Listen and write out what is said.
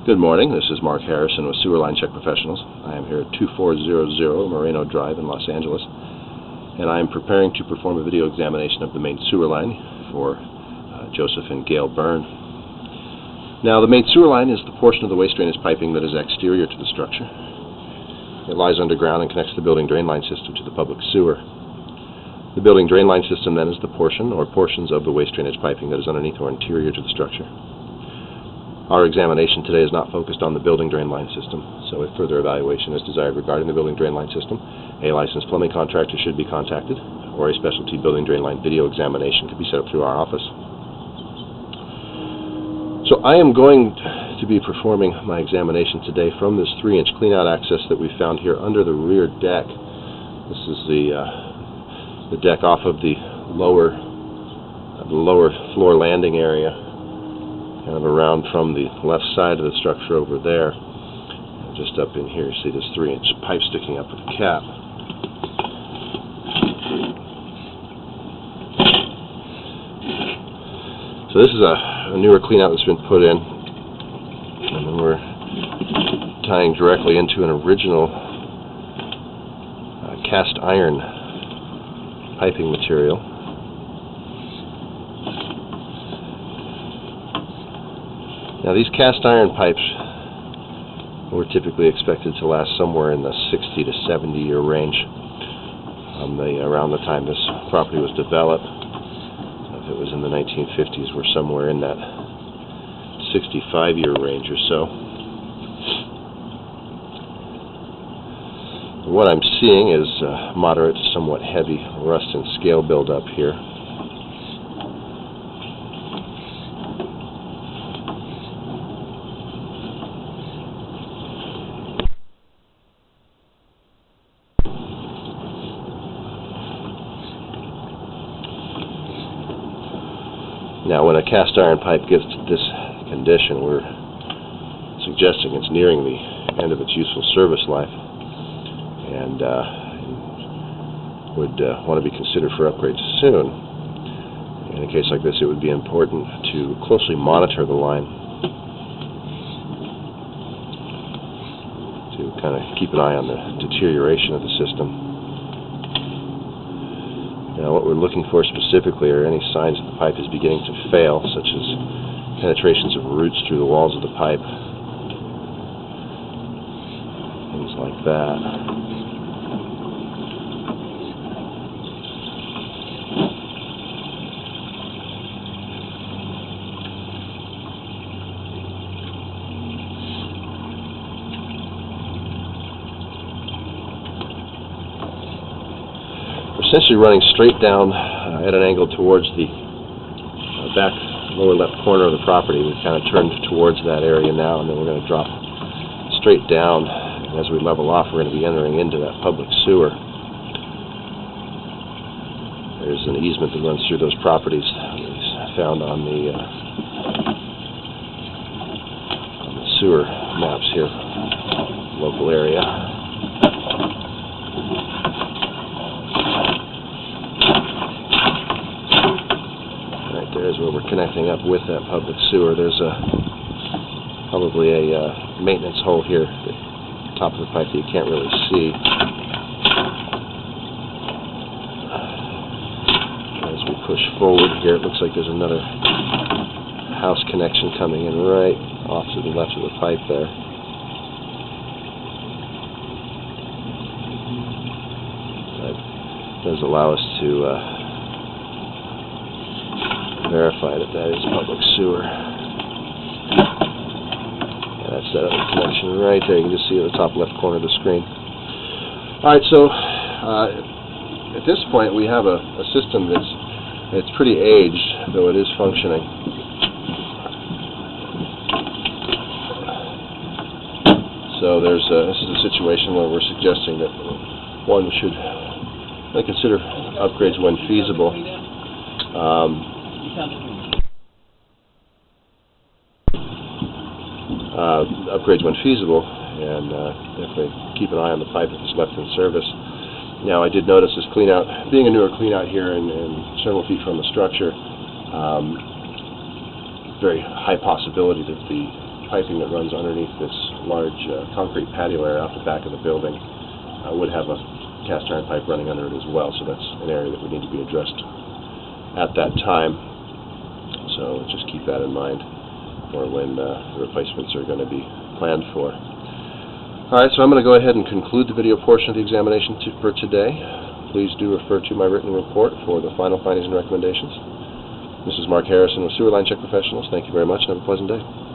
Good morning, this is Mark Harrison with Sewer Line Check Professionals. I am here at 2400 Moreno Drive in Los Angeles, and I am preparing to perform a video examination of the main sewer line for Joseph and Gail Byrne. Now, the main sewer line is the portion of the waste drainage piping that is exterior to the structure. It lies underground and connects the building drain line system to the public sewer. The building drain line system then is the portion or portions of the waste drainage piping that is underneath or interior to the structure. Our examination today is not focused on the building drain line system, so if further evaluation is desired regarding the building drain line system, a licensed plumbing contractor should be contacted, or a specialty building drain line video examination could be set up through our office. So I am going to be performing my examination today from this 3-inch cleanout access that we found here under the rear deck. This is the deck off of the lower floor landing area, kind of around from the left side of the structure over there. Just up in here, you see this 3-inch pipe sticking up with a cap. So this is a newer cleanout that's been put in, and then we're tying directly into an original cast iron piping material. Now, these cast iron pipes were typically expected to last somewhere in the 60 to 70 year range. Around the time this property was developed, if it was in the 1950s, we're somewhere in that 65 year range or so. What I'm seeing is moderate to somewhat heavy rust and scale buildup here. Now, when a cast iron pipe gets to this condition, we're suggesting it's nearing the end of its useful service life, and would want to be considered for upgrades soon. In a case like this, it would be important to closely monitor the line to kind of keep an eye on the deterioration of the system. Now, what we're looking for specifically are any signs that the pipe is beginning to fail, such as penetrations of roots through the walls of the pipe, things like that. Essentially running straight down at an angle towards the back lower left corner of the property. We've kind of turned towards that area now, and then we're going to drop straight down, and as we level off, we're going to be entering into that public sewer. There's an easement that runs through those properties found on the sewer maps here, local area. There's where we're connecting up with that public sewer. There's probably a maintenance hole here at the top of the pipe that you can't really see. As we push forward here, it looks like there's another house connection coming in right off to the left of the pipe there. That does allow us to verify that that is public sewer. And that's that other connection right there. You can just see at the top left corner of the screen. Alright, so at this point we have a system that's pretty aged, though it is functioning. So this is a situation where we're suggesting that one should consider upgrades when feasible. And definitely keep an eye on the pipe if it's left in service. Now, I did notice this cleanout, being a newer cleanout here and several feet from the structure, very high possibility that the piping that runs underneath this large concrete patio area off the back of the building would have a cast iron pipe running under it as well, so that's an area that would need to be addressed at that time. So just keep that in mind for when the replacements are going to be planned for. Alright, so I'm going to go ahead and conclude the video portion of the examination for today. Please do refer to my written report for the final findings and recommendations. This is Mark Harrison with Sewer Line Check Professionals. Thank you very much and have a pleasant day.